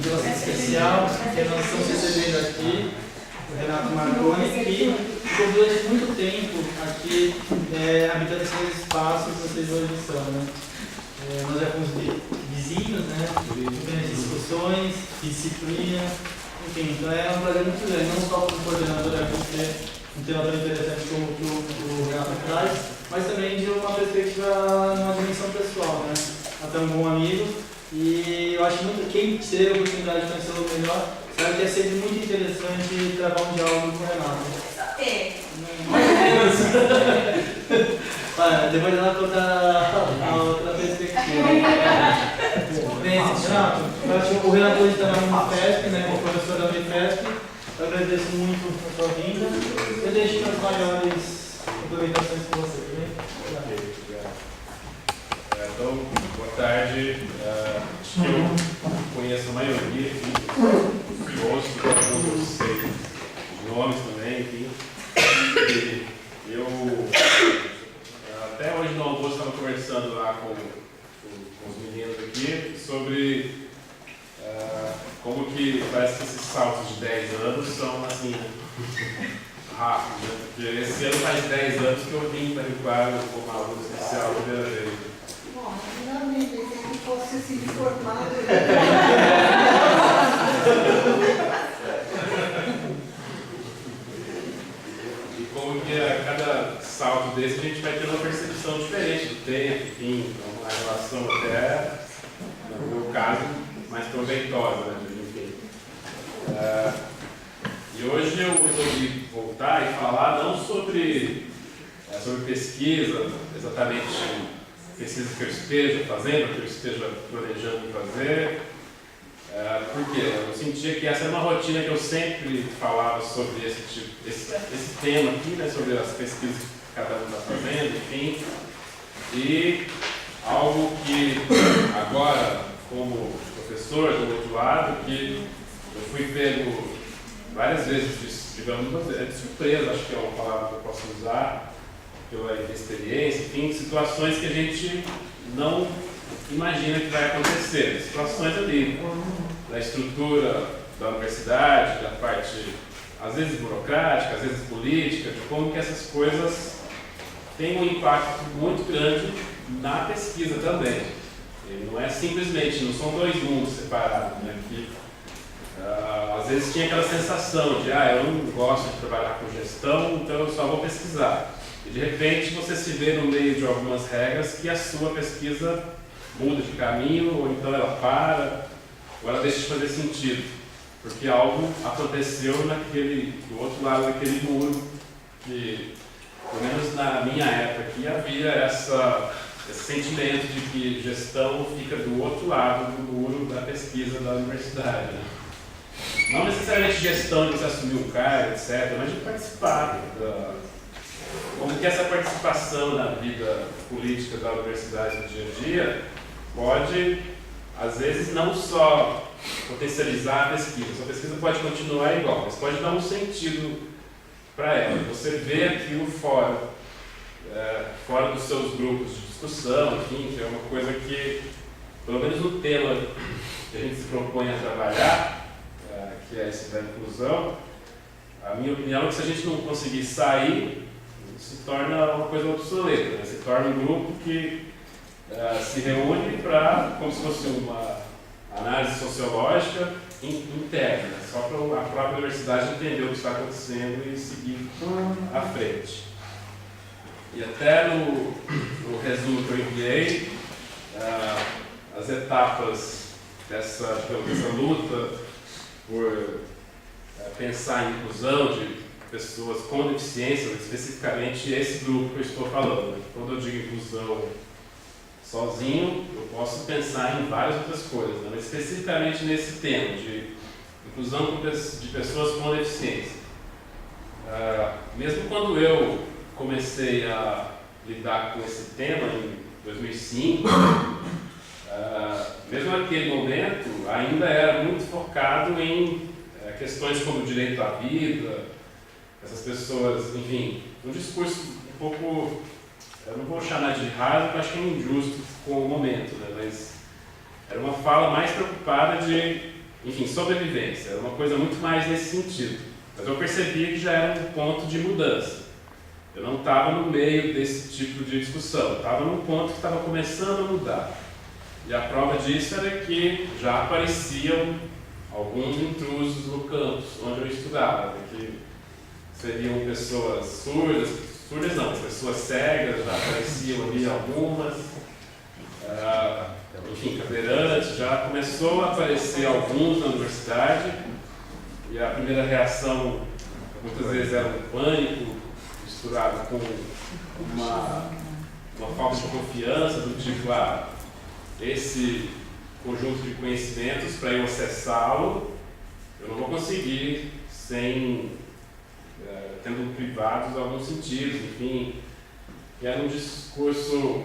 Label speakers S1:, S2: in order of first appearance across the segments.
S1: relação especial, que nós estamos recebendo aqui o Renato Marconi, que ficou durante muito tempo aqui habitando esses espaços da segunda edição, né? Nós já fomos vizinhos, né? Tivemos discussões, disciplina, enfim, então é um prazer muito grande, não só como coordenador aqui ter um tema tão interessante como o que o Renato traz, mas também de uma perspectiva, uma dimensão pessoal, né? Até um bom amigo, e eu acho muito, quem teve a oportunidade de conhecê-lo melhor, sabe que é sempre muito interessante travar um diálogo com o Renato. Depois ela conta a outra perspectiva. Bem, Renato, eu acho que o Renato hoje está na Unifesp, né, como professor da Unifesp. Eu agradeço muito a sua vinda. Eu deixo as maiores complementações com você, também.
S2: Então, boa tarde. Acho que eu conheço a maioria aqui, gosto, alguns sei os nomes também, enfim. E eu, até hoje no almoço, estava conversando lá com os meninos aqui sobre como que parece que esses saltos de 10 anos são assim, rápidos, né? Porque esse ano faz 10 anos que eu vim para o quadro como aluno especial a primeira vez.
S3: Bom, finalmente, se fosse se formado.
S2: E como que a cada salto desse a gente vai ter uma percepção diferente do tempo, enfim, uma relação até, no meu caso, mais proveitosa, né? Enfim. E hoje eu resolvi voltar e falar não sobre pesquisa, exatamente pesquisa que eu esteja fazendo, que eu esteja planejando fazer, porque eu sentia que essa era uma rotina que eu sempre falava sobre esse tema aqui, né, sobre as pesquisas que cada um está fazendo, enfim, e algo que agora, como professor do outro lado, que eu fui pego várias vezes, digamos, de surpresa, acho que é uma palavra que eu posso usar, pela experiência, enfim, situações que a gente não imagina que vai acontecer, situações ali, da estrutura da universidade, da parte, às vezes burocrática, às vezes política, de como que essas coisas têm um impacto muito grande na pesquisa também. E não é simplesmente, não são dois mundos separados, né? Que, às vezes tinha aquela sensação de, eu não gosto de trabalhar com gestão, então eu só vou pesquisar. E de repente você se vê no meio de algumas regras que a sua pesquisa muda de caminho, ou então ela para, ou ela deixa de fazer sentido, porque algo aconteceu do outro lado daquele muro, que, pelo menos na minha época aqui, havia esse sentimento de que gestão fica do outro lado do muro da pesquisa da universidade, né? Não necessariamente gestão de você assumir um cargo, etc., mas de participar como que essa participação na vida política da universidade no dia a dia pode, às vezes, não só potencializar a pesquisa pode continuar igual, mas pode dar um sentido para ela. Você vê aquilo fora dos seus grupos de discussão, enfim, que é uma coisa que, pelo menos no tema que a gente se propõe a trabalhar, que é esse da inclusão, a minha opinião é que se a gente não conseguir sair, se torna uma coisa obsoleta, né? Se torna um grupo que se reúne para, como se fosse uma análise sociológica interna, né? Só para a própria universidade entender o que está acontecendo e seguir à frente. E até no resumo que eu enviei, as etapas dessa luta por pensar em inclusão de pessoas com deficiência, especificamente esse grupo que eu estou falando. Quando eu digo inclusão sozinho, eu posso pensar em várias outras coisas, né? Mas especificamente nesse tema de inclusão de pessoas com deficiência. Mesmo quando eu comecei a lidar com esse tema em 2005, mesmo naquele momento, ainda era muito focado em questões como direito à vida, essas pessoas, enfim, um discurso um pouco, eu não vou chamar de raso, porque acho que é injusto com o momento, né? Mas era uma fala mais preocupada de enfim, sobrevivência, era uma coisa muito mais nesse sentido. Mas eu percebia que já era um ponto de mudança. Eu não estava no meio desse tipo de discussão, estava num ponto que estava começando a mudar. E a prova disso era que já apareciam alguns intrusos no campus onde eu estudava, né, que seriam pessoas surdas não, as pessoas cegas, já apareciam ali algumas, enfim, cadeirantes, já começou a aparecer alguns na universidade, e a primeira reação muitas vezes era um pânico, misturado com uma falta de confiança, do tipo, esse conjunto de conhecimentos, para eu acessá-lo, eu não vou conseguir sem tendo privados alguns sentidos, enfim. E era um discurso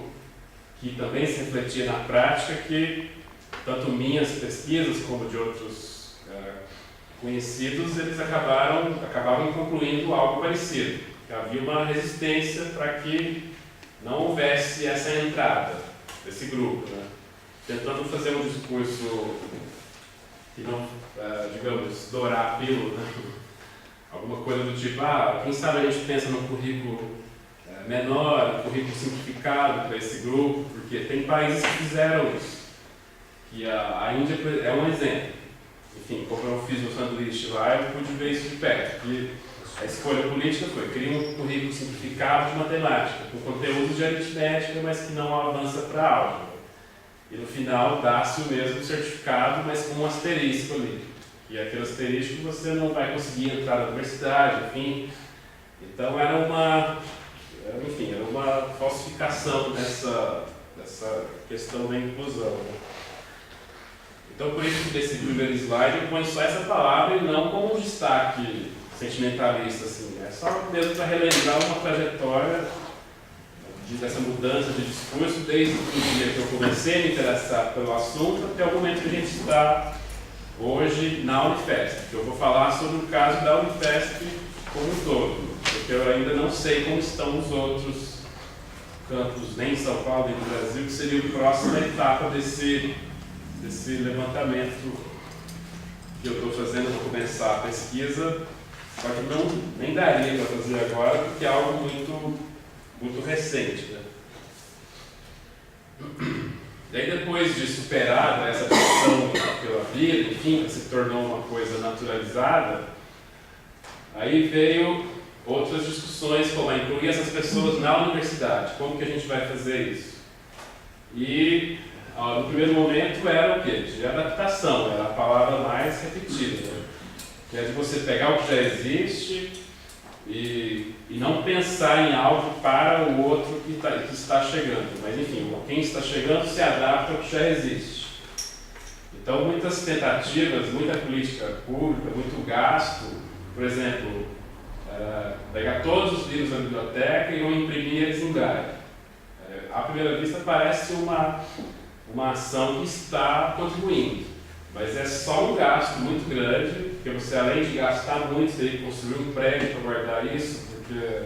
S2: que também se refletia na prática, que tanto minhas pesquisas como de outros conhecidos, eles acabavam concluindo algo parecido. Que havia uma resistência para que não houvesse essa entrada desse grupo, né? Tentando fazer um discurso que não, digamos, dourar a pílula, né? Alguma coisa do tipo, quem sabe a gente pensa num currículo menor, um currículo simplificado para esse grupo, porque tem países que fizeram isso. E a Índia é um exemplo. Enfim, como eu fiz no sanduíche lá, eu pude ver isso de perto. E a escolha política foi criar um currículo simplificado de matemática, com conteúdo de aritmética, mas que não avança para a álgebra. E no final dá-se o mesmo certificado, mas com um asterisco ali. E aquele asterisco você não vai conseguir entrar na universidade, enfim. Então era uma falsificação dessa questão da inclusão, né? Então por isso que nesse primeiro slide eu ponho só essa palavra e não como um destaque sentimentalista, assim. É só mesmo para relembrar uma trajetória dessa mudança de discurso desde o dia que eu comecei a me interessar pelo assunto até o momento que a gente está hoje na Unifesp. Eu vou falar sobre o caso da Unifesp como um todo, porque eu ainda não sei como estão os outros campos, nem em São Paulo, nem no Brasil, que seria a próxima etapa desse levantamento que eu estou fazendo para começar a pesquisa, só que nem daria para fazer agora, porque é algo muito recente, né? E aí depois de superada essa questão pela vida, enfim, que se tornou uma coisa naturalizada, aí veio outras discussões, como incluir essas pessoas na universidade, como que a gente vai fazer isso? E no primeiro momento era o quê? De adaptação, era a palavra mais repetida, né? Que é de você pegar o que já existe e não pensar em algo para o outro que está chegando. Mas enfim, quem está chegando se adapta ao que já existe. Então muitas tentativas, muita política pública, muito gasto, por exemplo, pegar todos os livros da biblioteca e imprimir eles em braille. À primeira vista parece uma ação que está contribuindo, mas é só um gasto muito grande, porque você, além de gastar muito, tem que construir um prédio para guardar isso, porque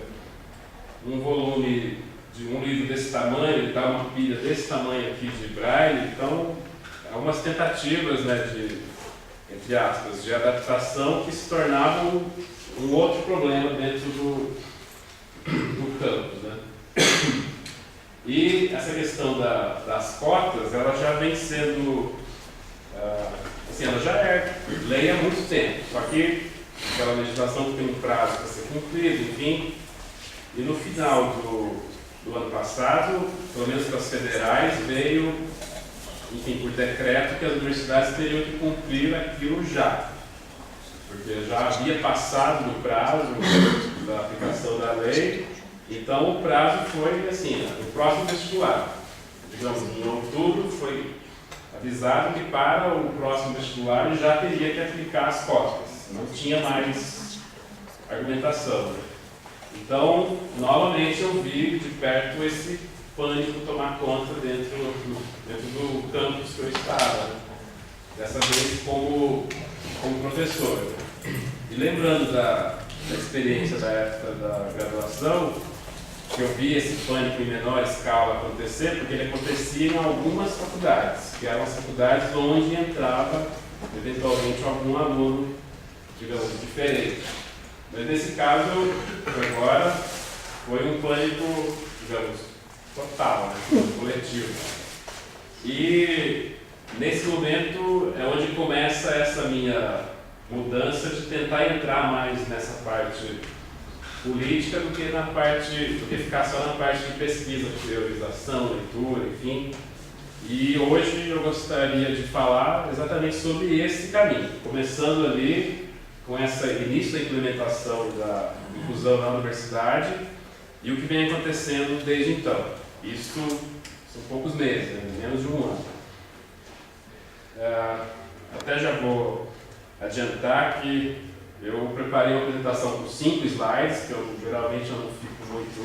S2: um volume de um livro desse tamanho, ele dá uma pilha desse tamanho aqui de braille. Então, algumas tentativas, né, entre aspas, de adaptação que se tornavam um outro problema dentro do campus, né? E essa questão das cotas, ela já vem sendo, assim, ela já é lei há muito tempo, só que aquela legislação que tem um prazo para ser cumprido, enfim, e no final do ano passado, pelo menos para as federais, veio, enfim, por decreto, que as universidades teriam que cumprir aquilo já, porque já havia passado no prazo da aplicação da lei. Então o prazo foi assim, no próximo vestibular, digamos, em outubro foi avisado que para o próximo vestibular já teria que aplicar as cotas, não tinha mais argumentação. Então, novamente eu vi de perto esse pânico tomar conta dentro do campus que eu estava, né? Dessa vez como professor. E lembrando da experiência da época da graduação, que eu vi esse pânico em menor escala acontecer, porque ele acontecia em algumas faculdades, que eram as faculdades onde entrava eventualmente algum aluno, digamos, diferente. Mas nesse caso, agora, foi um pânico, digamos, total, né? Coletivo. E nesse momento é onde começa essa minha mudança de tentar entrar mais nessa parte política do que ficar só na parte de pesquisa, priorização, leitura, enfim. E hoje eu gostaria de falar exatamente sobre esse caminho, começando ali com esse início da implementação da inclusão na universidade e o que vem acontecendo desde então. Isso são poucos meses, né? Menos de um ano. Até já vou adiantar que eu preparei uma apresentação com 5 slides, que geralmente eu não fico muito...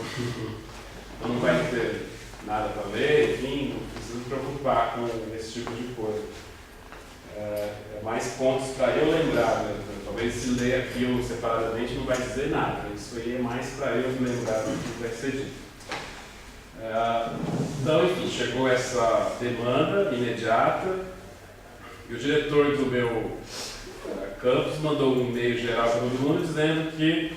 S2: eu não vai ter nada para ler, enfim, não preciso me preocupar com esse tipo de coisa. É mais pontos para eu lembrar, né? Talvez se ler aquilo separadamente não vai dizer nada, isso aí é mais para eu me lembrar do que vai ser dito. Então, enfim, chegou essa demanda imediata e o diretor do meu campus mandou um e-mail geral para todo mundo dizendo que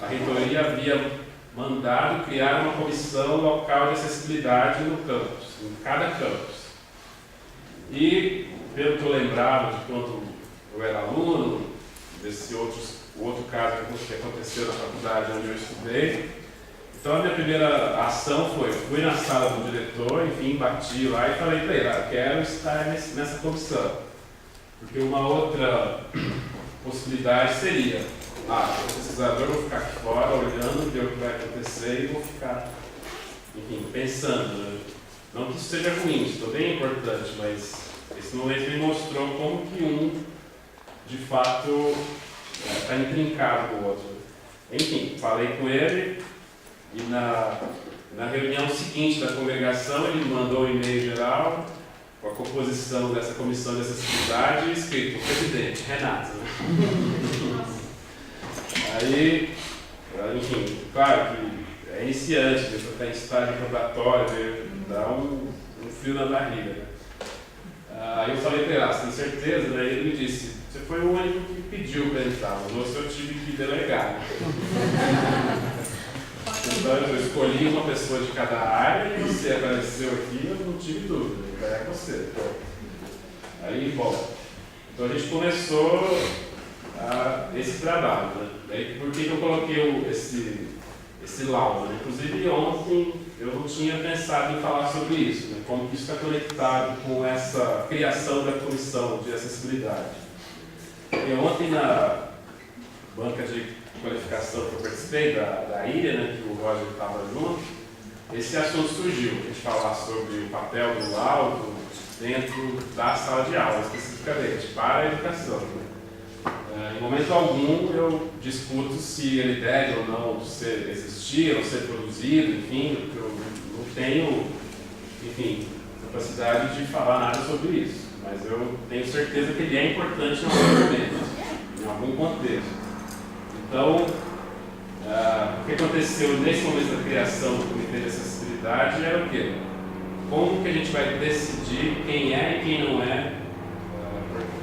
S2: a reitoria havia mandado criar uma comissão local de acessibilidade no campus, em cada campus. E, pelo que eu lembrava de quando eu era aluno, desse outro caso que aconteceu na faculdade onde eu estudei, então a minha primeira ação foi, fui na sala do diretor, enfim, bati lá e falei para ele, eu quero estar nessa comissão. Porque uma outra possibilidade seria, o pesquisador vou ficar aqui fora olhando, ver o que vai acontecer e vou ficar, enfim, pensando. Né? Não que isso seja ruim, isso também é importante, mas esse momento me mostrou como que de fato, está intrincado com o outro. Enfim, falei com ele e na reunião seguinte da congregação ele mandou um e-mail geral com a composição dessa comissão de acessibilidade escrito, presidente, Renato. Né? Aí, enfim, claro que é iniciante, depois está em estágio probatório, dá um frio na barriga. Né? Aí eu falei para ele, você tem certeza? Daí ele me disse, você foi o único que pediu para entrar, os outros eu tive que delegar. Né? Então eu escolhi uma pessoa de cada área e você apareceu aqui, eu não tive dúvida, é você. Aí, bom, então a gente começou esse trabalho. Né? Daí, por que eu coloquei esse laudo? Né? Inclusive ontem eu não tinha pensado em falar sobre isso, né? Como que isso está conectado com essa criação da comissão de acessibilidade. E ontem na banca de qualificação que eu participei, da ilha, né, que o Roger estava junto, esse assunto surgiu, a gente falar sobre o papel do laudo dentro da sala de aula, especificamente, para a educação. Em momento algum eu discuto se ele deve ou não existir ou ser produzido, enfim, porque eu não tenho, enfim, capacidade de falar nada sobre isso, mas eu tenho certeza que ele é importante em algum momento, em algum contexto. Então, o que aconteceu nesse momento da criação do Comitê de Acessibilidade era o quê? Como que a gente vai decidir quem é e quem não é,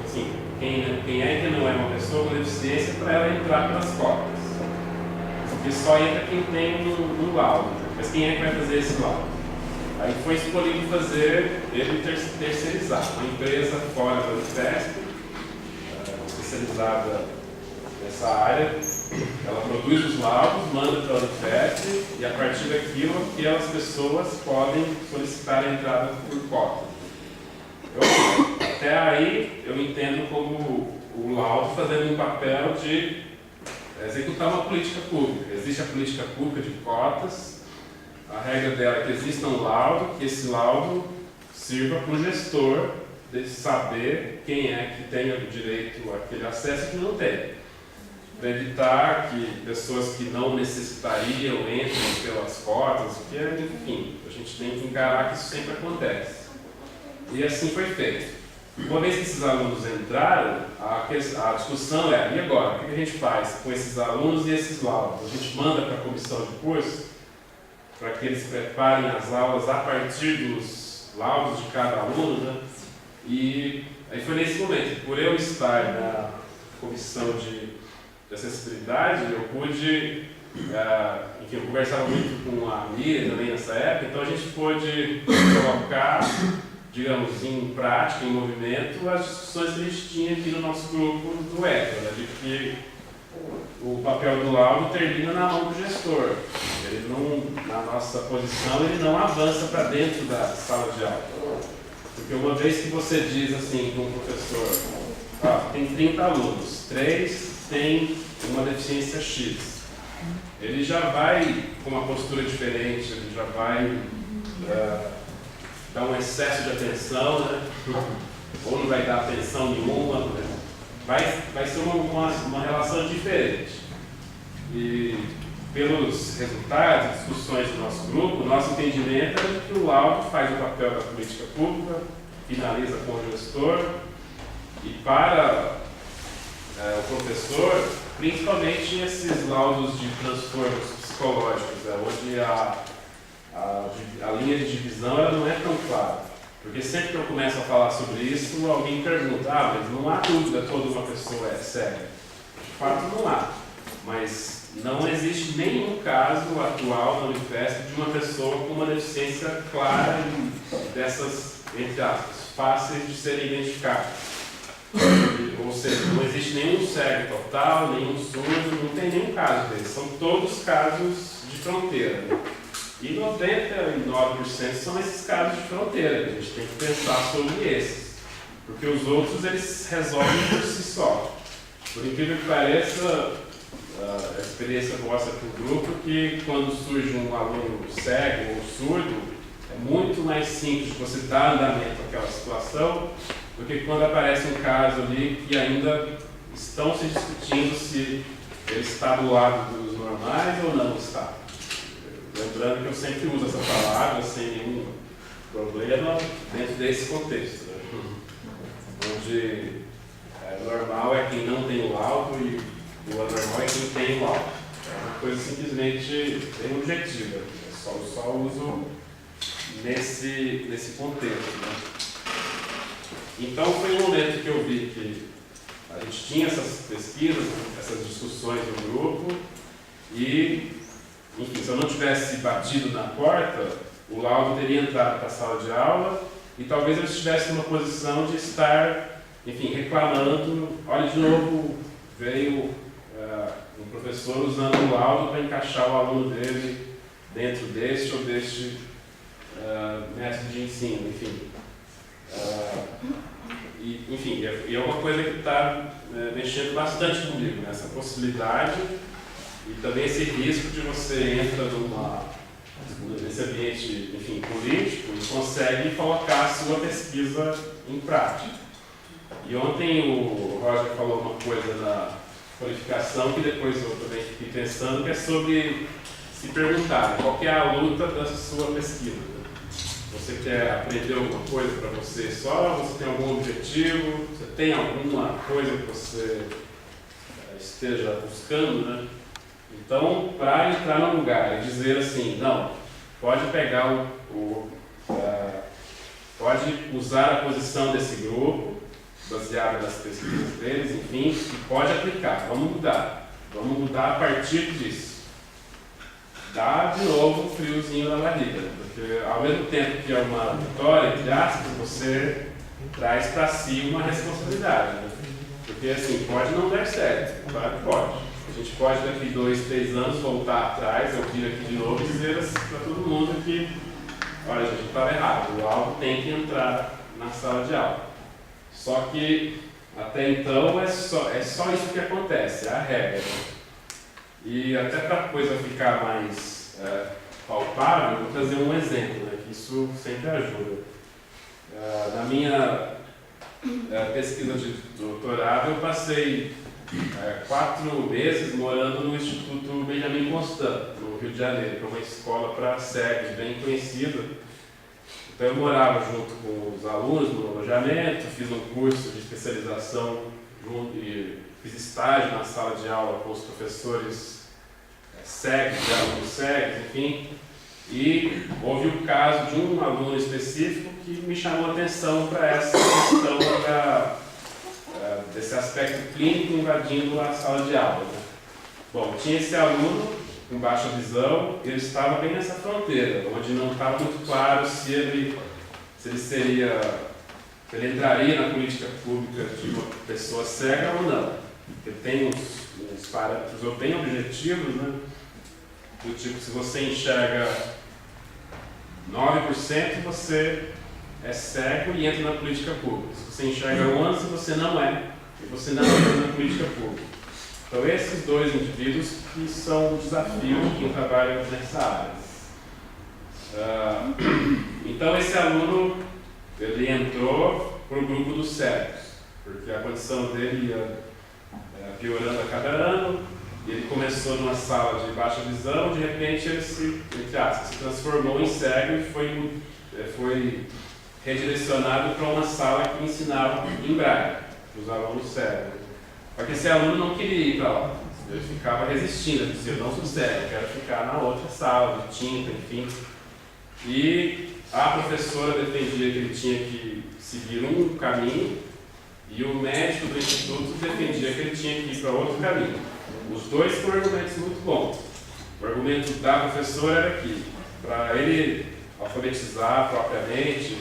S2: assim, quem é e quem não é uma pessoa com deficiência para ela entrar pelas cotas. Porque só entra quem tem um laudo, mas quem é que vai fazer esse laudo? Aí foi escolhido fazer ele terceirizar, uma empresa fora da Unifesp, especializada nessa área, ela produz os laudos, manda para a Unifesp e a partir daquilo aquelas pessoas podem solicitar a entrada por cota. Até aí eu entendo como o laudo fazendo um papel de executar uma política pública. Existe a política pública de cotas, a regra dela é que exista um laudo, que esse laudo sirva para o gestor de saber quem é que tem o direito àquele acesso e quem não tem. Para evitar que pessoas que não necessitariam entrem pelas cotas, porque, enfim, a gente tem que encarar que isso sempre acontece. E assim foi feito. Uma vez que esses alunos entraram, a discussão é, e agora? O que a gente faz com esses alunos e esses laudos? A gente manda para a comissão de curso para que eles preparem as aulas a partir dos laudos de cada aluno, né? E Aí foi nesse momento, por eu estar na comissão de acessibilidade, eu pude, enfim, eu conversava muito com a Miriam também nessa época, então a gente pôde colocar, digamos, em prática, em movimento, as discussões que a gente tinha aqui no nosso grupo do ECA, né, de que o papel do laudo termina na mão do gestor. Ele não, na nossa posição, ele não avança para dentro da sala de aula. Porque uma vez que você diz assim para um professor, tem 30 alunos, 3 têm uma deficiência X, ele já vai com uma postura diferente, ele já vai dar um excesso de atenção, né? Ou não vai dar atenção nenhuma, né? Vai ser uma relação diferente. E pelos resultados, discussões do nosso grupo, nosso entendimento é que o laudo faz o papel da política pública, finaliza com o gestor, e para o professor, principalmente esses laudos de transtornos psicológicos, onde a linha de divisão ela não é tão clara. Porque sempre que eu começo a falar sobre isso, alguém pergunta, mas não há dúvida toda uma pessoa é cega. De fato não há, mas não existe nenhum caso atual na Unifesp de uma pessoa com uma deficiência clara e dessas, entre aspas, fáceis de serem identificadas. Ou seja, não existe nenhum cego total, nenhum surdo, não tem nenhum caso deles. São todos casos de fronteira. Né? E 99% são esses casos de fronteira. A gente tem que pensar sobre esses. Porque os outros, eles resolvem por si só. Por incrível que pareça, a experiência mostra para o grupo que quando surge um aluno cego ou surdo, é muito mais simples você dar andamento àquela situação do que quando aparece um caso ali que ainda estão se discutindo se ele está do lado dos normais ou não está. Lembrando que eu sempre uso essa palavra sem nenhum problema dentro desse contexto, né? Onde normal é quem não tem o laudo e o anormal é quem tem o laudo. É uma coisa simplesmente bem objetiva. Eu só uso nesse contexto, né? Então foi um momento que eu vi que a gente tinha essas pesquisas, essas discussões no grupo e, enfim, se eu não tivesse batido na porta, o laudo teria entrado para a sala de aula e talvez eu estivesse numa posição de estar, enfim, reclamando, olha de novo, veio um professor usando o laudo para encaixar o aluno dele dentro deste ou deste método de ensino, enfim. Enfim, é uma coisa que está mexendo bastante comigo, né? Essa possibilidade e também esse risco de você entra nesse ambiente, enfim, político e consegue colocar a sua pesquisa em prática. E ontem o Roger falou uma coisa na qualificação que depois eu também fiquei pensando, que é sobre se perguntar qual que é a luta da sua pesquisa. Você quer aprender alguma coisa para você só? Você tem algum objetivo? Você tem alguma coisa que você esteja buscando, né? Então, para entrar no lugar e dizer assim, não, pode pegar pode usar a posição desse grupo, baseada nas pesquisas deles, enfim, e pode aplicar. Vamos mudar a partir disso. Dá de novo um friozinho na barriga, porque ao mesmo tempo que é uma vitória, entre aspas, você traz para si uma responsabilidade, né? Porque assim, pode não dar certo, claro que pode. A gente pode daqui 2, 3 anos voltar atrás, eu vir aqui de novo e dizer para todo mundo que, olha, a gente estava errado, o laudo tem que entrar na sala de aula. Só que até então é só isso que acontece, é a regra. E até para a coisa ficar mais palpável, eu vou trazer um exemplo, né, que isso sempre ajuda. Na minha pesquisa de doutorado, eu passei 4 meses morando no Instituto Benjamin Constant, no Rio de Janeiro, que é uma escola para cegos bem conhecida. Então eu morava junto com os alunos no alojamento, fiz um curso de especialização junto e fiz estágio na sala de aula com os professores cegos, de alunos cegos, enfim. E houve o caso de um aluno específico que me chamou a atenção para essa questão desse aspecto clínico invadindo a sala de aula, né? Bom, tinha esse aluno com baixa visão, ele estava bem nessa fronteira, onde não estava muito claro se ele entraria na política pública de uma pessoa cega ou não. Ele tem uns parâmetros bem objetivos, né? Do tipo, se você enxerga 9%, você é cego e entra na política pública. Se você enxerga 11%, você não é, e você não entra na política pública. Então, esses dois indivíduos que são um desafio de quem trabalha nessa área. Então, esse aluno, ele entrou para o grupo dos cegos, porque a condição dele ia piorando a cada ano, e ele começou numa sala de baixa visão, de repente ele se transformou em cego e foi redirecionado para uma sala que ensinava em braille, para os alunos cegos. Só que esse aluno não queria ir para lá, ele ficava resistindo, ele dizia, eu não sou cego, eu quero ficar na outra sala, de tinta, enfim. E a professora defendia que ele tinha que seguir um caminho, e o médico do instituto defendia que ele tinha que ir para outro caminho. Os dois foram argumentos muito bons. O argumento da professora era que, para ele alfabetizar propriamente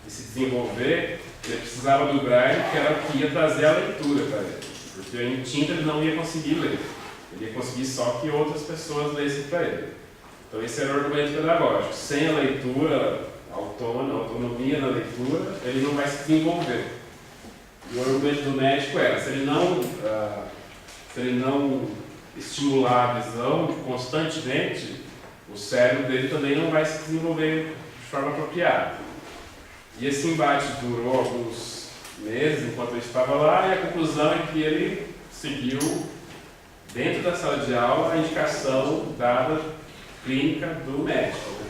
S2: e se desenvolver, ele precisava do braille, que era o que ia trazer a leitura para ele. Porque em tinta ele não ia conseguir ler. Ele ia conseguir só que outras pessoas lessem para ele. Então esse era o argumento pedagógico. Sem a leitura autonomia na leitura, ele não vai se desenvolver. E o argumento do médico era, se ele não estimular a visão constantemente, o cérebro dele também não vai se desenvolver de forma apropriada. E esse embate durou alguns meses enquanto eu estava lá, e a conclusão é que ele seguiu, dentro da sala de aula, a indicação dada clínica do médico.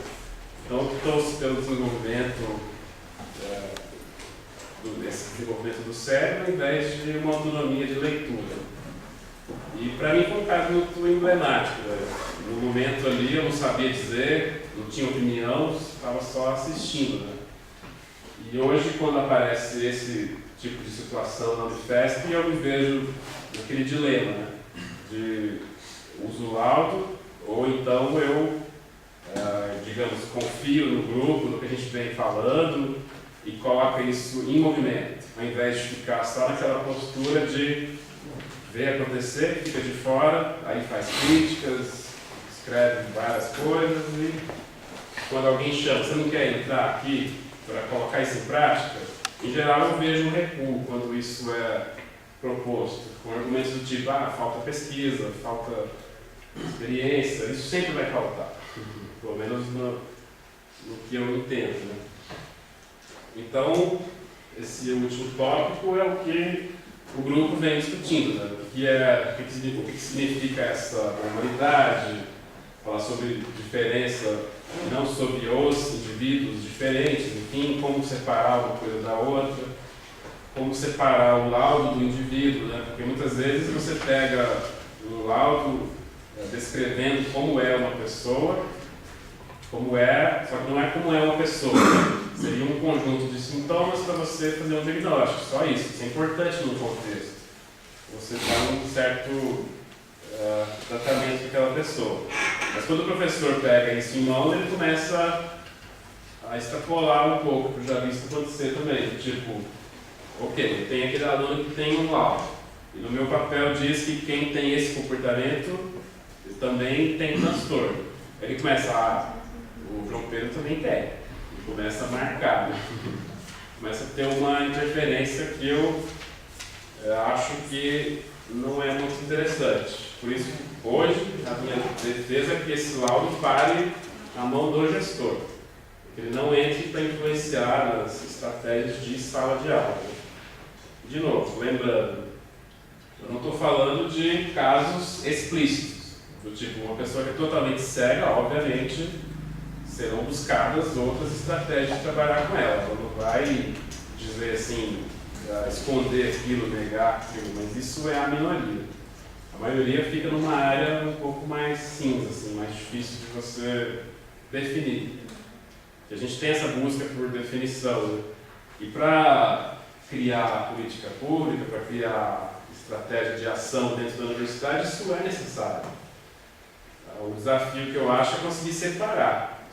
S2: Então, optou-se pelo desenvolvimento do cérebro, ao invés de uma autonomia de leitura. E para mim foi um caso muito emblemático. No momento ali eu não sabia dizer, não tinha opinião, estava só assistindo, né? E hoje, quando aparece esse tipo de situação na Unifesp, eu me vejo naquele dilema, né? De uso o laudo, ou então eu, digamos, confio no grupo, no que a gente vem falando, e coloca isso em movimento, ao invés de ficar só naquela postura de ver acontecer, fica de fora, aí faz críticas, escreve várias coisas, e quando alguém chama, você não quer entrar aqui para colocar isso em prática? Em geral eu vejo um recuo quando isso é proposto, com argumentos do tipo, falta pesquisa, falta experiência, isso sempre vai faltar, pelo menos no que eu entendo, né? Então, esse último tópico é o que o grupo vem discutindo, né? O que significa essa normalidade, falar sobre diferença, não sobre os indivíduos diferentes, enfim, como separar uma coisa da outra, como separar o laudo do indivíduo, né? Porque muitas vezes você pega um laudo descrevendo como é uma pessoa, só que não é como é uma pessoa, né? Seria um conjunto de sintomas para você fazer um diagnóstico, só isso. Isso é importante no contexto. Você dá um certo tratamento para aquela pessoa. Mas quando o professor pega isso em mão, ele começa a extrapolar um pouco, que eu já vi isso acontecer também. Tipo, ok, tem aquele aluno que tem um laudo, e no meu papel diz que quem tem esse comportamento também tem transtorno. Ele começa, o João Pedro também tem. Começa a marcar, né? Começa a ter uma interferência que eu acho que não é muito interessante. Por isso, hoje, a minha defesa é que esse laudo pare na mão do gestor, que ele não entre para influenciar nas estratégias de sala de aula. De novo, lembrando, eu não estou falando de casos explícitos, do tipo, uma pessoa que é totalmente cega, obviamente, serão buscadas outras estratégias de trabalhar com ela. Ela não vai dizer assim, esconder aquilo, negar aquilo, mas isso é a minoria. A maioria fica numa área um pouco mais cinza, assim, mais difícil de você definir. A gente tem essa busca por definição, né? E para criar política pública, para criar estratégia de ação dentro da universidade, isso é necessário. O desafio que eu acho é conseguir separar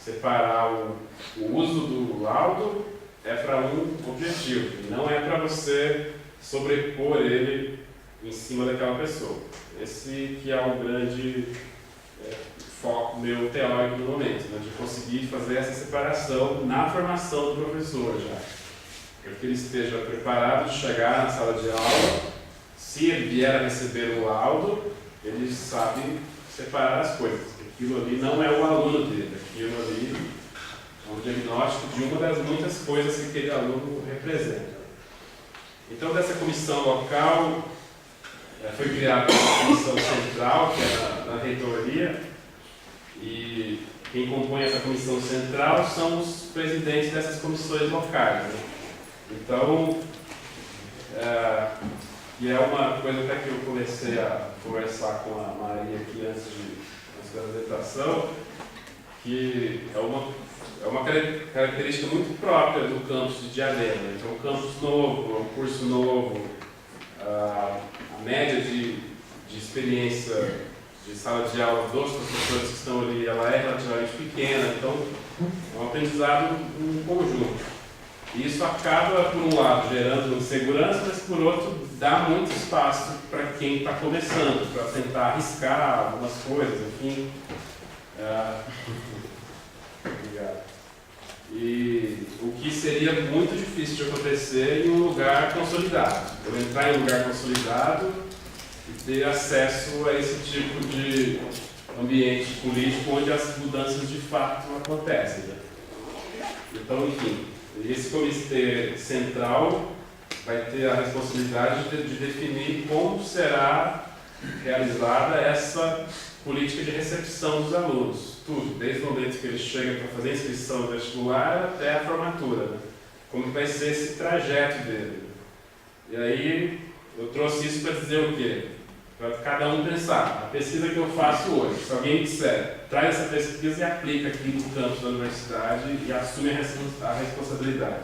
S2: o uso do laudo é para um objetivo, e não é para você sobrepor ele em cima daquela pessoa. Esse que é o grande foco meu teórico no momento, né, de conseguir fazer essa separação na formação do professor já. Para que ele esteja preparado de chegar na sala de aula, se ele vier a receber o laudo, ele sabe separar as coisas. Aquilo ali não é o aluno dele, aquilo ali é um diagnóstico de uma das muitas coisas que aquele aluno representa. Então, dessa comissão local, foi criada uma comissão central, que é na reitoria, e quem compõe essa comissão central são os presidentes dessas comissões locais, né? Então, e é uma coisa até que eu comecei a conversar com a Maria aqui antes da apresentação, que é uma característica muito própria do campus de Diadema. Então, um campus novo, um curso novo, a média de experiência de sala de aula dos professores que estão ali, ela é relativamente pequena, então é um aprendizado em conjunto. E isso acaba, por um lado, gerando insegurança, mas por outro, dá muito espaço para quem está começando, para tentar arriscar algumas coisas, enfim. Obrigado. E o que seria muito difícil de acontecer em um lugar consolidado. Eu entrar em um lugar consolidado e ter acesso a esse tipo de ambiente político onde as mudanças de fato acontecem, né? Então, enfim, esse comitê central vai ter a responsabilidade de definir como será realizada essa política de recepção dos alunos. Tudo, desde o momento que eles chegam para fazer a inscrição vestibular até a formatura, né? Como vai ser esse trajeto dele. E aí, eu trouxe isso para dizer o quê? Para cada um pensar. A pesquisa que eu faço hoje, se alguém me disser, traz essa pesquisa e aplica aqui no campus da universidade e assume a responsabilidade.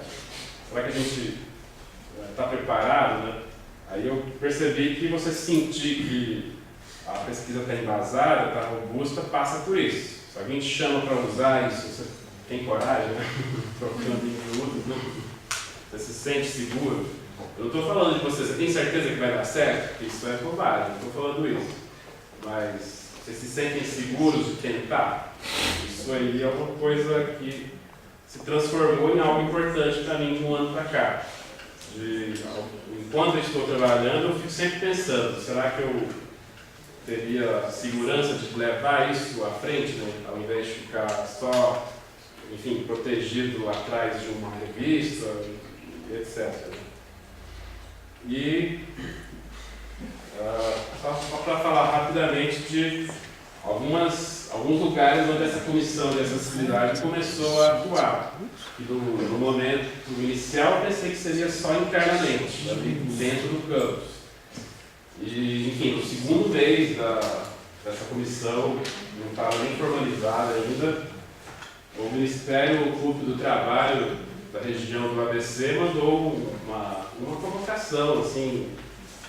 S2: Será que a gente está preparado, né? Aí eu percebi que você sentir que a pesquisa está embasada, está robusta, passa por isso. Se alguém te chama para usar isso, você tem coragem, né? Trocando em miúdos, né? Você se sente seguro. Eu não estou falando de você tem certeza que vai dar certo? Porque isso é bobagem, não estou falando isso. Mas vocês se sentem seguros de tentar? Isso aí é uma coisa que se transformou em algo importante para mim de um ano para cá. Enquanto eu estou trabalhando, eu fico sempre pensando, será que eu teria segurança de levar isso à frente, né? Ao invés de ficar só, enfim, protegido atrás de uma revista, etc. E só para falar rapidamente de alguns lugares onde essa comissão de acessibilidade começou a atuar. E no momento inicial eu pensei que seria só internamente, ali dentro do campus. E, enfim, no segundo mês dessa comissão, não estava nem formalizada ainda, o Ministério Público do Trabalho da região do ABC mandou uma convocação, assim,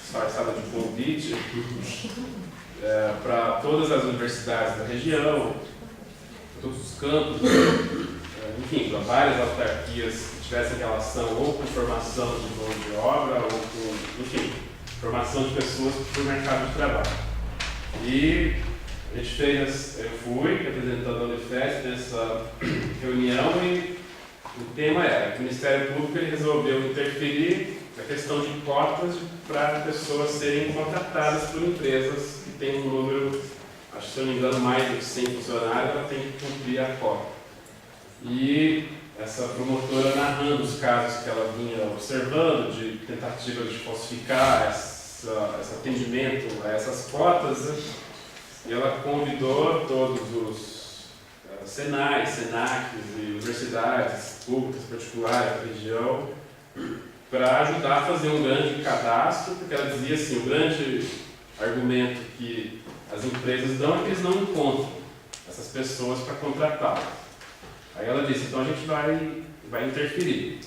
S2: disfarçada de convite, para todas as universidades da região, todos os campos, enfim, para várias autarquias que tivessem relação ou com formação de mão de obra, ou com, enfim, formação de pessoas para o mercado de trabalho. E a gente eu fui representando a Unifesp nessa reunião e o tema era que o Ministério Público ele resolveu interferir na questão de cotas para pessoas serem contratadas por empresas que têm um número, acho que se eu não me engano, mais de 100 funcionários, ela tem que cumprir a cota. E essa promotora narrando os casos que ela vinha observando de tentativa de falsificar esse atendimento a essas cotas, né? E ela convidou todos os Senais, Senacs e universidades públicas particulares da região para ajudar a fazer um grande cadastro, porque ela dizia assim, o grande argumento que as empresas dão é que eles não encontram essas pessoas para contratá-las. Aí ela disse, então a gente vai interferir.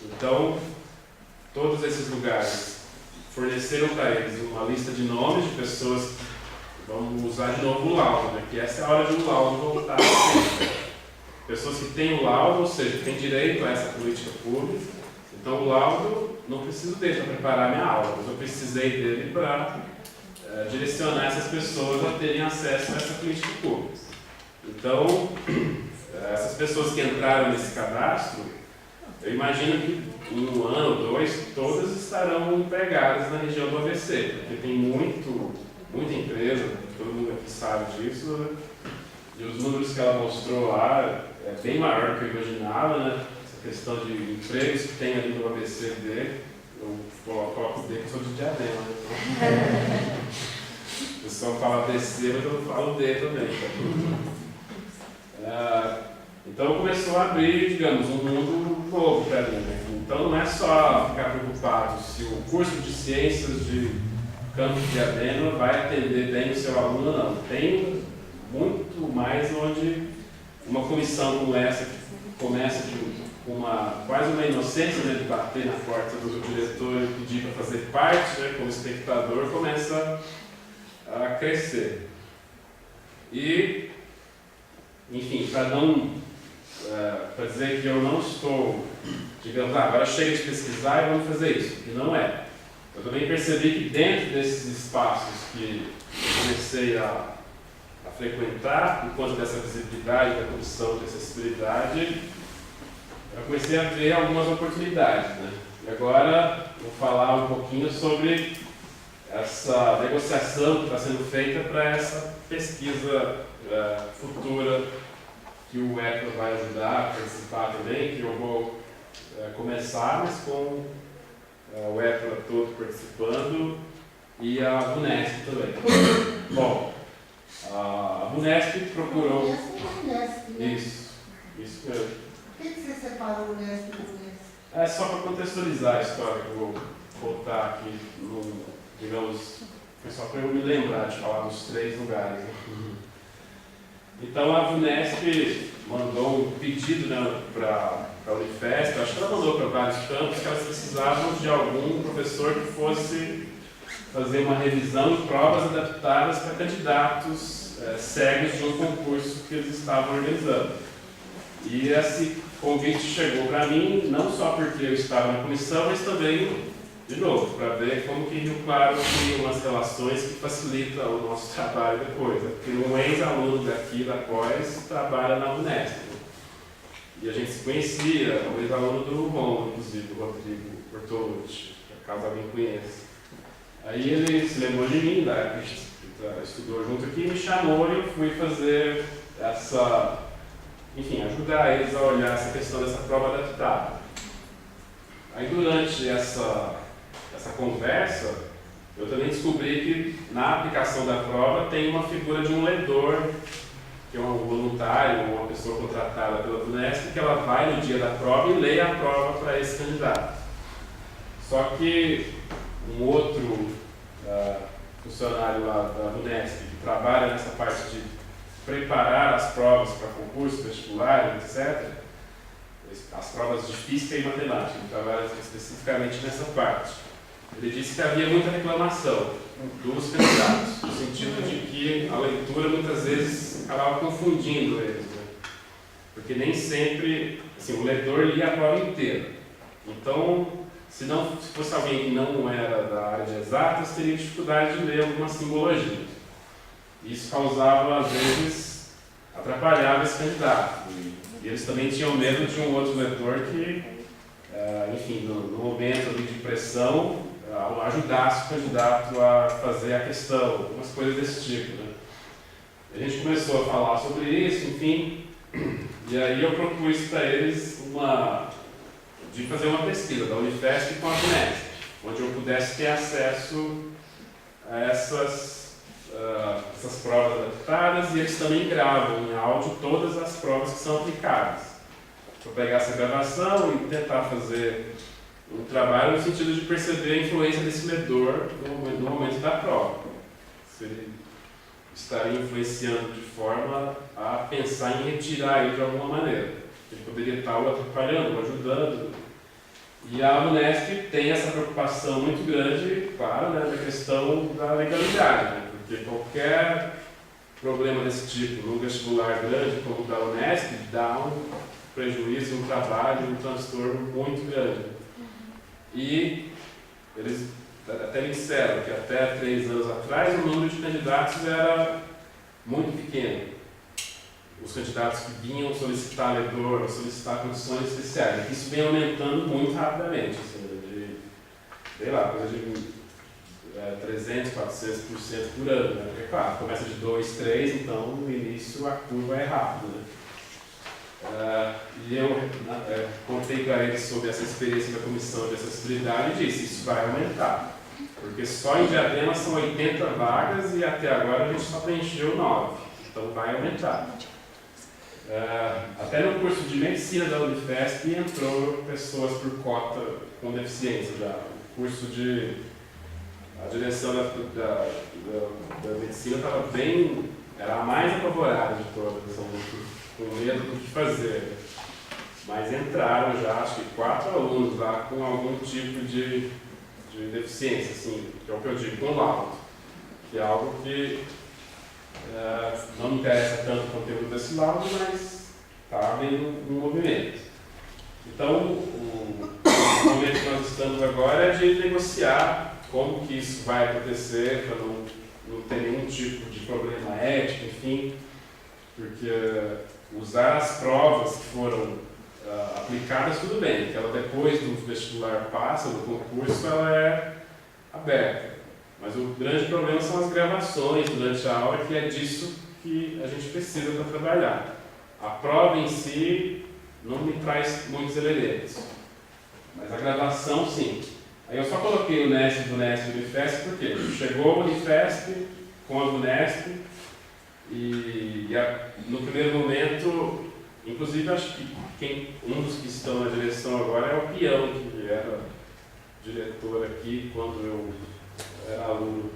S2: Então, todos esses lugares forneceram para eles uma lista de nomes de pessoas que vamos usar de novo o laudo, né? Que essa é a hora de o laudo voltar. Pessoas que têm o laudo, ou seja, que têm direito a essa política pública. Então o laudo, não preciso dele para preparar minha aula, mas eu precisei dele para direcionar essas pessoas a terem acesso a essa política pública. Então, essas pessoas que entraram nesse cadastro, eu imagino que em 1 ano ou 2, todas estarão empregadas na região do ABC, porque tem muita empresa, todo mundo aqui sabe disso, né? E os números que ela mostrou lá é bem maior do que eu imaginava, né? Essa questão de empregos que tem ali no ABCD, eu coloco o D que eu sou de Diadema, né? O pessoal fala ABC, mas eu falo D também. Então começou a abrir, digamos, um mundo novo para mim, né? Então não é só ficar preocupado se o curso de ciências de Campos de Diadema vai atender bem o seu aluno, não. Tem muito mais onde uma comissão como essa, que começa com quase uma inocência, né, de bater na porta do diretor e pedir para fazer parte, né, como espectador, começa a crescer. E, enfim, para dizer que eu não estou, digamos, agora chega de pesquisar e vamos fazer isso, que não é. Eu também percebi que dentro desses espaços que eu comecei a frequentar, por conta dessa visibilidade da comissão de acessibilidade, eu comecei a ver algumas oportunidades, né? E agora vou falar um pouquinho sobre essa negociação que está sendo feita para essa pesquisa futura que o ECLA vai ajudar a participar também, que eu vou começar, mas com o ECLA todo participando e a VUNESP também. Bom, a VUNESP procurou... Isso mesmo.
S3: Por que você separou o Unesp do Unesp?
S2: É só para contextualizar a história que eu vou contar aqui, digamos, foi só para eu me lembrar de falar dos 3 lugares. Né? Então a VUNESP mandou um pedido, né, para a Unifesp, acho que ela mandou para vários campos, que elas precisavam de algum professor que fosse fazer uma revisão de provas adaptadas para candidatos cegos de um concurso que eles estavam organizando. E esse convite chegou para mim, não só porque eu estava na comissão, mas também, de novo, para ver como que Rio Claro tem umas relações que facilitam o nosso trabalho depois. Né? Porque um ex-aluno daqui da COES trabalha na Unesp. E a gente se conhecia, o ex-aluno do Romulo, inclusive, o Rodrigo Bortolucci, caso alguém conheça. Aí ele se lembrou de mim, da época que estudou junto aqui, me chamou e eu fui fazer ajudar eles a olhar essa questão dessa prova adaptada. Aí durante essa conversa, eu também descobri que na aplicação da prova tem uma figura de um ledor, que é um voluntário, uma pessoa contratada pela VUNESP, que ela vai no dia da prova e lê a prova para esse candidato. Só que um outro funcionário lá da VUNESP, que trabalha nessa parte de preparar as provas para concurso, vestibular, etc., as provas de física e matemática, ele trabalha especificamente nessa parte. Ele disse que havia muita reclamação dos candidatos, no sentido de que a leitura muitas vezes acabava confundindo eles, né? Porque nem sempre, assim, o leitor lia a prova inteira. Então, se fosse alguém que não era da área de exatas, teria dificuldade de ler algumas simbologias. Isso causava, às vezes, atrapalhava esse candidato. E eles também tinham medo de um outro leitor que, enfim, no momento ali de pressão, ajudasse o candidato a fazer a questão, algumas coisas desse tipo, né? A gente começou a falar sobre isso, enfim, e aí eu propus para eles de fazer uma pesquisa da Unifesp com a VUNESP, onde eu pudesse ter acesso a essas provas adaptadas, e eles também gravam em áudio todas as provas que são aplicadas. Vou pegar essa gravação e tentar fazer um trabalho no sentido de perceber a influência desse ledor no momento da prova. Se ele estaria influenciando de forma a pensar em retirar ele de alguma maneira. Ele poderia estar o atrapalhando, o ajudando. E a Unesp tem essa preocupação muito grande, claro, né, da questão da legalidade, né, porque qualquer problema desse tipo no vestibular grande como o da Unesp dá um prejuízo, um trabalho, um transtorno muito grande. E eles até me disseram que até 3 anos atrás o número de candidatos era muito pequeno. Os candidatos que vinham solicitar ledor, solicitar condições especiais. Isso vem aumentando muito rapidamente, assim, de, sei lá, coisa de 300%, 400% por ano, né? Porque, claro, começa de 2, 3, então no início a curva é rápida, né? E eu contei para eles sobre essa experiência da Comissão de Acessibilidade e disse, isso vai aumentar. Porque só em Diadema são 80 vagas e até agora a gente só preencheu 9, então vai aumentar. Até no curso de Medicina da Unifesp entrou pessoas por cota com deficiência já. O curso de... A direção da Medicina estava bem... Era a mais apavorada de todas, com medo do que fazer. Mas entraram já, acho que 4 alunos lá com algum tipo de deficiência, assim, que é o que eu digo, com laudo. Que é algo que não me interessa tanto o conteúdo desse laudo, mas está havendo um movimento. Então, o momento que nós estamos agora é de negociar como que isso vai acontecer, para não ter nenhum tipo de problema ético, enfim, porque usar as provas que foram aplicadas, tudo bem, que ela depois do vestibular passa, do concurso, ela é aberta. Mas o grande problema são as gravações durante a aula, que é disso que a gente precisa para trabalhar. A prova em si não me traz muitos elementos, mas a gravação sim. Aí eu só coloquei o Unesp, Unesp e Unifesp, porque chegou o Unifesp com a Unesp e no primeiro momento, inclusive acho que um dos que estão na direção agora é o Pião, que era diretor aqui quando eu era aluno.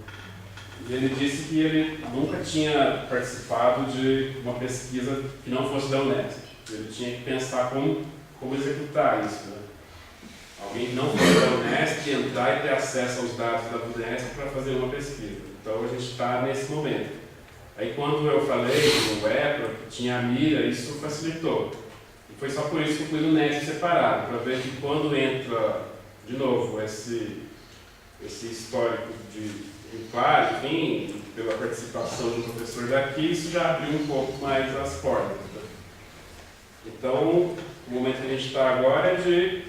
S2: E ele disse que ele nunca tinha participado de uma pesquisa que não fosse da Unesp. Ele tinha que pensar como executar isso, né? Alguém que não fosse da Unesp entrar e ter acesso aos dados da Unesp para fazer uma pesquisa. Então a gente está nesse momento. Aí quando eu falei no EPRA que tinha a mira, isso facilitou. E foi só por isso que eu fui no Unesp separado, para ver que quando entra de novo esse histórico de impar, enfim, pela participação do professor daqui, isso já abriu um pouco mais as portas. Né? Então, o momento que a gente está agora é de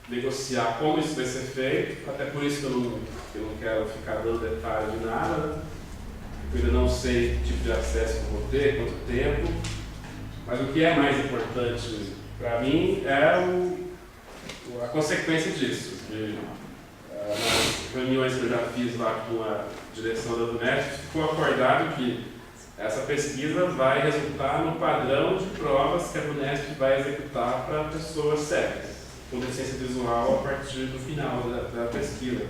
S2: negociar como isso vai ser feito, até por isso que eu não quero ficar dando detalhe de nada, né? Eu ainda não sei que tipo de acesso eu vou ter, quanto tempo, mas o que é mais importante para mim é a consequência disso. Nas reuniões que eu já fiz lá com a direção da Unesp, ficou acordado que essa pesquisa vai resultar no padrão de provas que a Unesp vai executar para pessoas cegas, com deficiência visual a partir do final da pesquisa.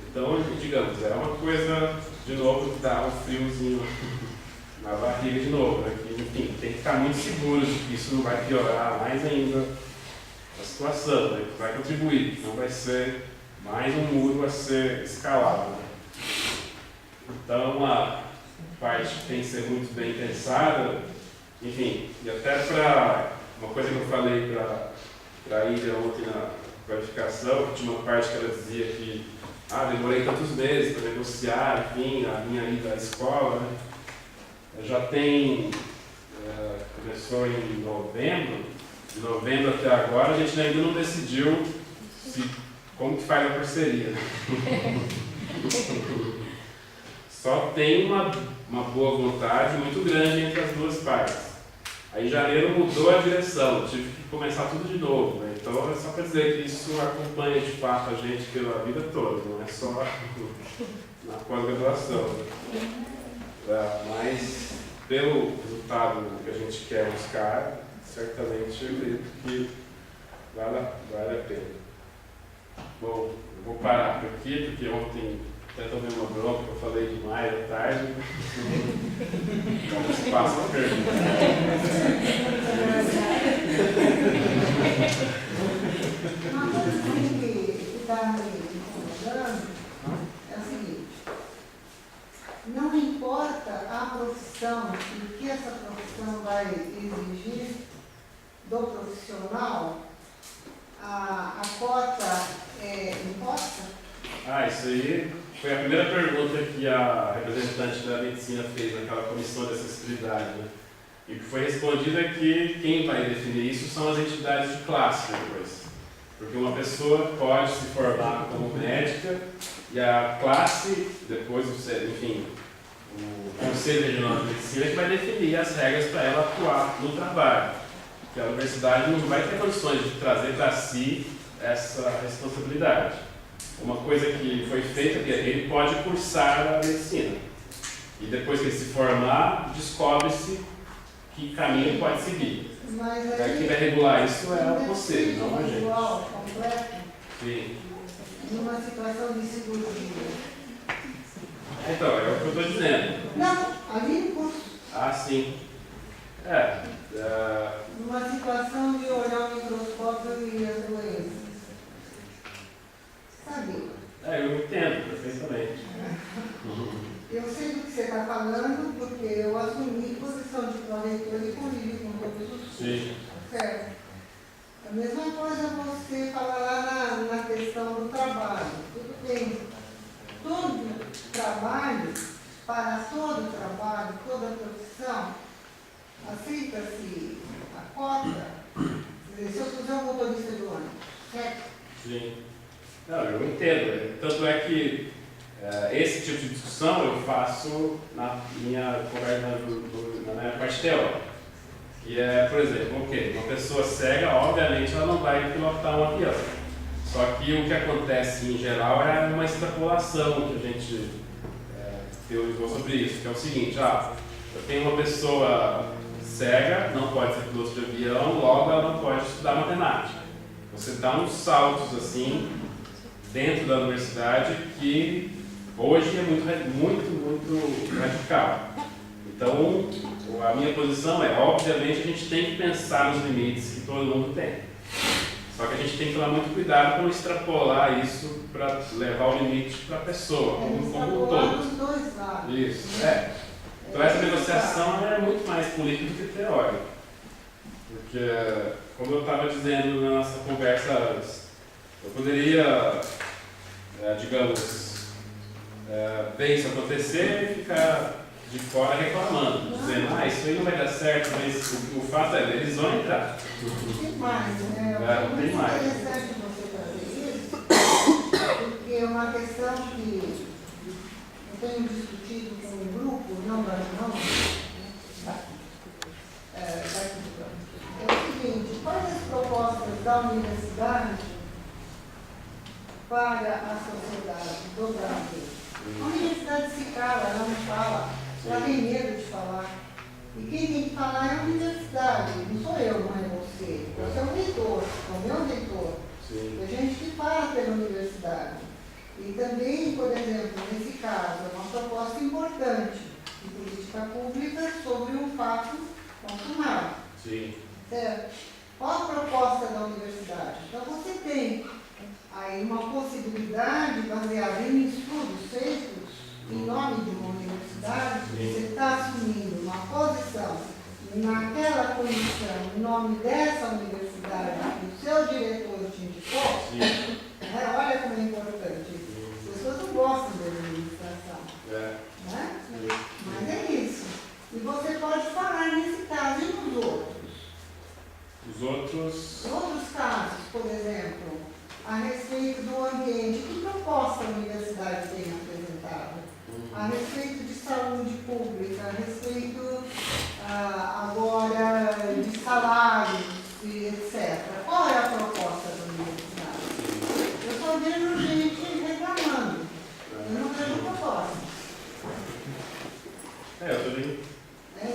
S2: Então, digamos, é uma coisa, de novo, que dá um friozinho na barriga de novo, né? Que, enfim, tem que ficar muito seguro de que isso não vai piorar mais ainda a situação, né? Que vai contribuir, não vai ser mais um muro a ser escalado. Né? Então, a parte tem que ser muito bem pensada, enfim, e até para uma coisa que eu falei para a Ida ontem na qualificação, que tinha uma parte que ela dizia que demorei tantos meses para negociar, enfim, a minha ida à escola, né? Já tem, começou em novembro, de novembro até agora, a gente ainda não decidiu como que faz a parceria. Né? Só tem uma boa vontade muito grande entre as duas partes. Aí em janeiro mudou a direção, tive que começar tudo de novo. Né? Então é só para dizer que isso acompanha de fato a gente pela vida toda, não é só na pós-graduação. Mas pelo resultado que a gente quer buscar, certamente eu acredito que vale a pena. Bom, eu vou parar por aqui, porque ontem até tomei uma bronca, eu falei demais à tarde. Vamos espaço para pergunta.
S3: Uma coisa que está me incomodando é o seguinte: não importa a profissão e o que essa profissão vai exigir do profissional, a cota é imposta?
S2: Isso aí foi a primeira pergunta que a representante da medicina fez naquela comissão de acessibilidade, né? E o que foi respondido é que quem vai definir isso são as entidades de classe depois. Porque uma pessoa pode se formar como médica e a classe, depois, enfim, o Conselho Regional de Medicina é que vai definir as regras para ela atuar no trabalho. Porque a universidade não vai ter condições de trazer para si essa responsabilidade. Uma coisa que foi feita é que ele pode cursar a medicina. E depois que ele se formar, descobre-se que caminho ele pode seguir.
S3: Mas
S2: Quem vai regular isso é o conselho, não a gente.
S3: Individual, completo,
S2: Sim.
S3: numa situação de seguro-vida.
S2: Então, é o que eu estou dizendo.
S3: Não, ali no curso.
S2: Sim.
S3: Numa situação de olhar o microscópio e as doenças. Sabe?
S2: Eu entendo perfeitamente.
S3: Eu sei do que você está falando, porque eu assumi posição de pró-reitor e convivi com todos os cursos.
S2: Sim.
S3: Certo? A mesma coisa você falar lá na questão do trabalho. Tudo bem. Todo trabalho, para todo trabalho, toda profissão, aceita-se a cota. Quer dizer, se eu puser um motorista de ônibus, certo?
S2: Sim. Não, eu entendo. Tanto é que esse tipo de discussão eu faço na minha parte teórica. Que é, por exemplo, uma pessoa cega, obviamente, ela não vai pilotar um avião. Só que o que acontece em geral é uma extrapolação que a gente teorizou sobre isso, que é o seguinte: eu tenho uma pessoa cega, não pode ser piloto de avião, logo ela não pode estudar matemática. Você dá uns saltos assim dentro da universidade que hoje é muito radical. Então, a minha posição é, obviamente, a gente tem que pensar nos limites que todo mundo tem. Só que a gente tem que tomar muito cuidado para não extrapolar isso para levar o limite para a pessoa, como um todo.
S3: Dos dois lados.
S2: Isso, Então essa negociação é muito mais política do que teórica. Porque, como eu estava dizendo na nossa conversa, eu poderia, digamos, ver isso acontecer e ficar de fora reclamando, dizendo, isso aí não vai dar certo, mas o fato é, eles vão entrar.
S3: Tem mais, né?
S2: Tem mais.
S3: É interessante você fazer isso, porque é uma questão que eu tenho discutido com um grupo, é o seguinte: quais as propostas da universidade para a sociedade do Brasil? A universidade se cala, ela não fala, ela tem medo de falar. E quem tem que falar é a universidade, não sou eu, não é você. Você é o reitor, é o meu reitor.
S2: Sim.
S3: A gente que fala pela universidade. E também, por exemplo, nesse caso, é uma proposta importante de política pública sobre um fato consumado.
S2: Sim.
S3: Certo? Qual a proposta da universidade? Então você tem aí uma possibilidade baseada em estudos feitos em nome de uma universidade, você está assumindo uma posição naquela comissão, em nome dessa universidade, que o seu diretor te indicou. Olha como é importante. As pessoas não gostam da administração. Né? Mas é isso. E você pode falar nesse caso e nos outros.
S2: Os outros?
S3: Outros casos, por exemplo, a respeito do ambiente, que proposta a universidade tem apresentado? A respeito de saúde pública, a respeito agora de salários e etc. Qual é a proposta da universidade? Eu estou vendo gente reclamando. Eu não vejo proposta.
S2: Eu também.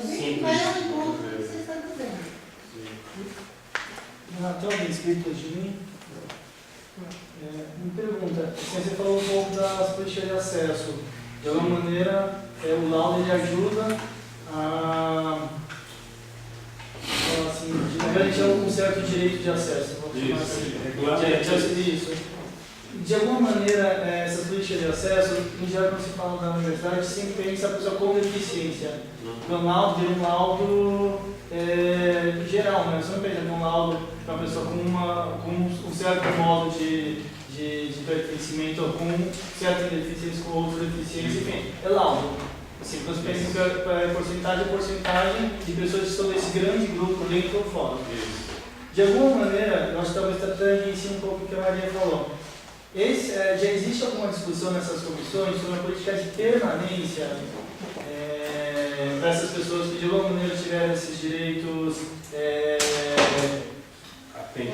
S3: Sim, mas eu encontro o que você está dizendo.
S1: Tem alguém inscrito de mim? Me pergunta, você falou um pouco das políticas de acesso. De alguma maneira, o laudo ele ajuda a garantir um certo direito de acesso. Isso. De alguma maneira, essas políticas de acesso, em geral, quando se fala da universidade, sempre pensa a pessoa com deficiência. Então, o laudo é um laudo geral, né? Você não pensa um laudo para uma pessoa com um certo modo de pertencimento, ou com certa deficiência, com outra deficiência, enfim, é laudo. Assim, então você pensa que porcentagem de pessoas que estão nesse grande grupo dentro ou fora. De alguma maneira, nós talvez tratando em cima um pouco do que a Maria falou. Já existe alguma discussão nessas comissões sobre a política de permanência para essas pessoas que de alguma maneira tiveram esses direitos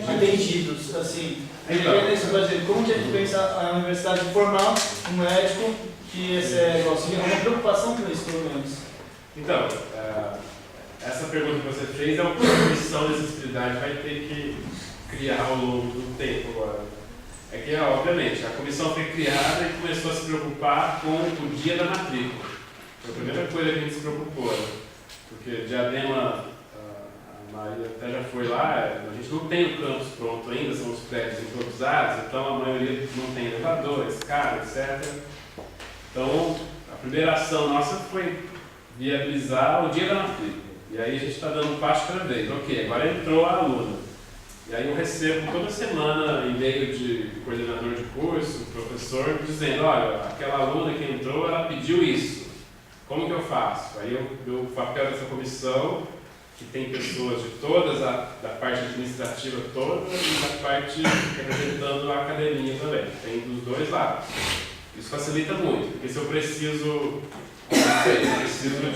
S1: atendidos, assim? Como que a gente pensa a universidade formar um médico que é uma preocupação com isso, pelo menos?
S2: Então, essa pergunta que você fez é uma comissão de acessibilidade vai ter que criar ao longo do tempo agora. É que, obviamente, a comissão foi criada e começou a se preocupar com o dia da matrícula. Foi a primeira coisa que a gente se preocupou, né? Porque Diadema, a Maria até já foi lá, a gente não tem o campus pronto ainda, são os prédios improvisados, então a maioria não tem elevador, escada, etc. Então, a primeira ação nossa foi viabilizar o dia da matrícula. E aí a gente está dando um passo cada vez. Ok, agora entrou a aluna. E aí eu recebo toda semana e-mail de coordenador de curso, professor, dizendo, olha, aquela aluna que entrou, ela pediu isso. Como que eu faço? Aí o papel dessa comissão, que tem pessoas de todas, da parte administrativa toda e da parte representando a academia também. Tem dos dois lados. Isso facilita muito, porque se eu preciso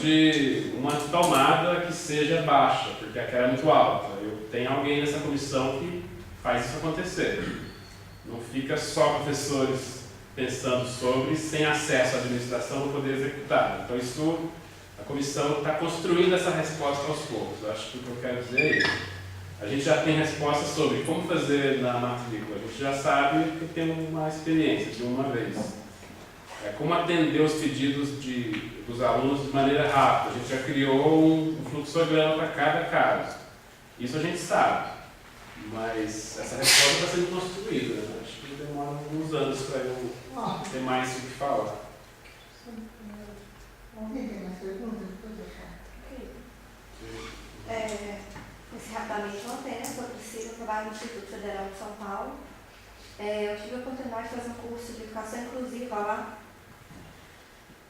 S2: de uma tomada que seja baixa, porque aquela é muito alta. Tem alguém nessa comissão que faz isso acontecer. Não fica só professores pensando sobre, sem acesso à administração para poder executar. Então a comissão está construindo essa resposta aos poucos. Eu acho que o que eu quero dizer é isso. A gente já tem resposta sobre como fazer na matrícula. A gente já sabe que tem uma experiência de uma vez. Como atender os pedidos dos alunos de maneira rápida. A gente já criou um fluxograma para cada caso. Isso a gente sabe, mas essa resposta está sendo construída. Né? Acho que demora alguns anos para eu ter mais o que falar.
S3: Alguém tem mais perguntas?
S4: Esse rapidamente ontem, né? Sou Priscila, eu trabalho no Instituto Federal de São Paulo. Eu tive a oportunidade de fazer um curso de educação inclusiva lá,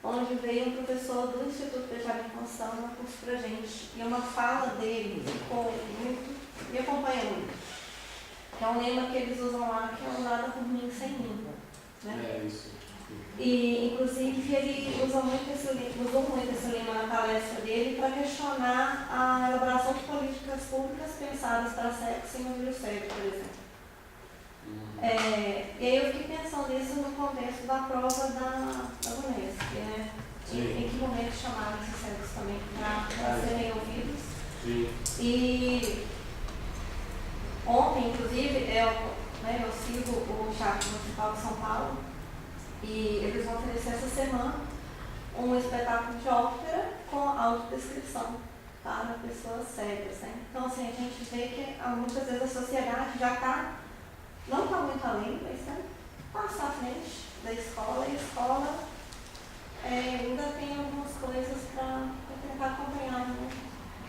S4: onde veio um professor do Instituto de Habitação dar curso para a gente. E uma fala dele ficou muito, me acompanha muito. Que é um lema que eles usam lá, que é um nada por mim sem mim. Né?
S2: É isso.
S4: E, inclusive, ele usou muito esse lema na palestra dele para questionar a elaboração de políticas públicas pensadas para sexo e número cego, por exemplo. E aí eu fiquei pensando nisso no contexto da prova da Unesp, né? Em que momento chamaram esses cegos também para serem ouvidos.
S2: Sim.
S4: E ontem, inclusive, eu sigo o Teatro Municipal de São Paulo e eles vão oferecer essa semana um espetáculo de ópera com autodescrição para pessoas cegas. Né? Então, assim, a gente vê que muitas vezes a sociedade já não está muito além, mas passa à frente da escola e a escola ainda tem algumas coisas para tentar acompanhar, né,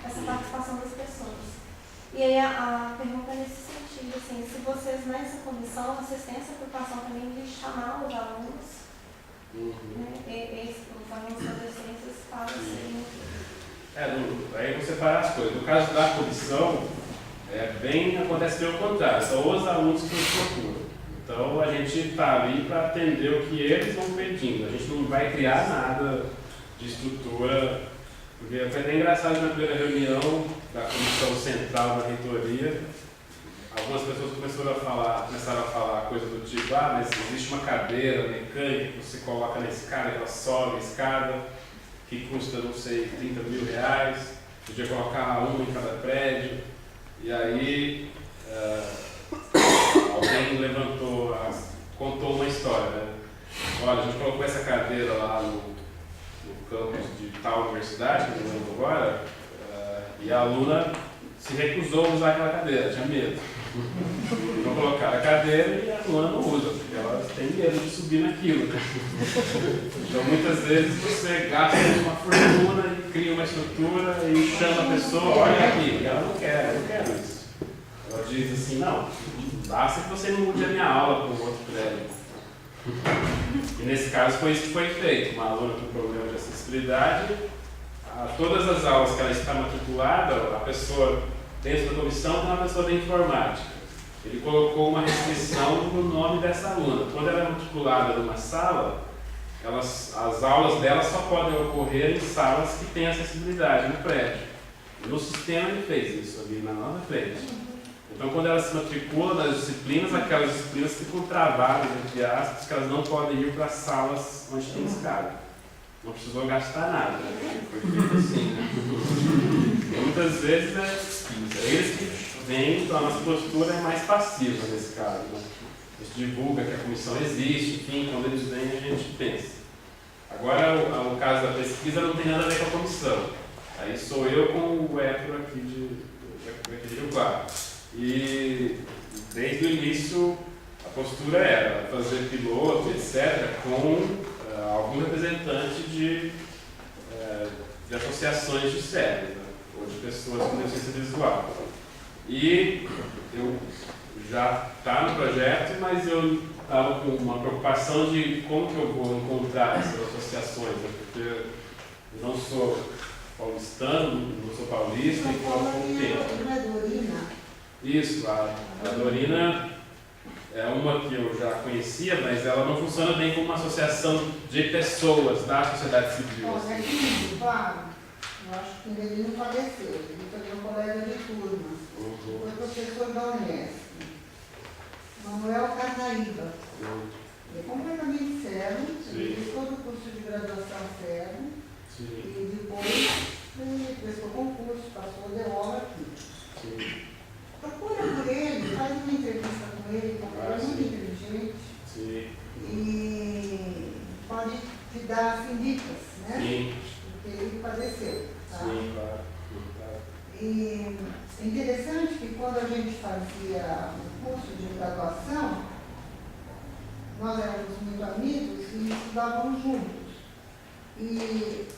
S4: essa participação das pessoas. E aí a pergunta é nesse sentido, assim, se vocês nessa comissão, vocês têm essa preocupação também de chamar os alunos, né, os alunos adolescentes para serem...
S2: Aí você separa as coisas. No caso da comissão, acontece bem o contrário, são os alunos que nos procuram. Então a gente está ali para atender o que eles vão pedindo. A gente não vai criar nada de estrutura, porque foi até engraçado na primeira reunião da comissão central da reitoria, algumas pessoas começaram a falar coisa do tipo, mas existe uma cadeira mecânica que você coloca na escada, ela sobe a escada, que custa, não sei, 30 mil reais, podia colocar uma em cada prédio. E aí alguém levantou contou uma história, né? Olha, a gente colocou essa cadeira lá no campus de tal universidade, que eu não lembro agora, e a aluna se recusou a usar aquela cadeira, tinha medo. Então colocaram a cadeira e a aluna não usa, porque ela tem medo de subir naquilo. Então muitas vezes você gasta uma fortuna e cria uma estrutura e chama a pessoa, olha aqui, e ela não quer, eu não quero isso. Ela diz assim, não, basta que você não mude a minha aula para um outro prédio. E nesse caso foi isso que foi feito. Uma aluna com problema de acessibilidade, todas as aulas que ela está matriculada, a pessoa dentro da comissão tem uma pessoa da informática. Ele colocou uma restrição no nome dessa aluna. Quando ela é matriculada numa sala, as aulas dela só podem ocorrer em salas que têm acessibilidade no prédio. No sistema ele fez isso ali na nossa frente. Então, quando ela se matricula nas disciplinas, aquelas disciplinas ficam travadas, entre aspas, que elas não podem ir para salas onde tem escada. Não precisou gastar nada, né? Foi feito assim, né? E muitas vezes eles que vêm, então a nossa postura é mais passiva nesse caso. Né? A gente divulga que a comissão existe, enfim, quando eles vêm a gente pensa. Agora, o caso da pesquisa não tem nada a ver com a comissão. Aí sou eu com o Hétero aqui de Rio Claro. E desde o início a postura era fazer piloto, etc., com algum representante de associações de cegos, né? Ou de pessoas com deficiência visual. E eu já estava no projeto, mas eu estava com uma preocupação de como que eu vou encontrar essas associações, né? Porque eu não sou paulistano, não sou paulista, e falo pouco tempo. Isso, a Dorina é uma que eu já conhecia, mas ela não funciona bem como uma associação de pessoas da sociedade civil.
S3: Olha, aqui, claro, eu acho que ele não faleceu, ele foi meu colega de turma, foi professor da Unesp, Manuel Casaíba. Ele é completamente cego, ele fez todo o curso de graduação cego, e depois ele prestou concurso, passou, deu aula aqui.
S2: Sim.
S3: Procura por ele, faz uma entrevista com ele, porque ele é muito inteligente.
S2: Sim.
S3: E pode te dar assim, dicas, né?
S2: Sim.
S3: Porque ele padeceu. Tá?
S2: Sim, claro.
S3: E é interessante que quando a gente fazia o curso de graduação, nós éramos muito amigos e estudávamos juntos. E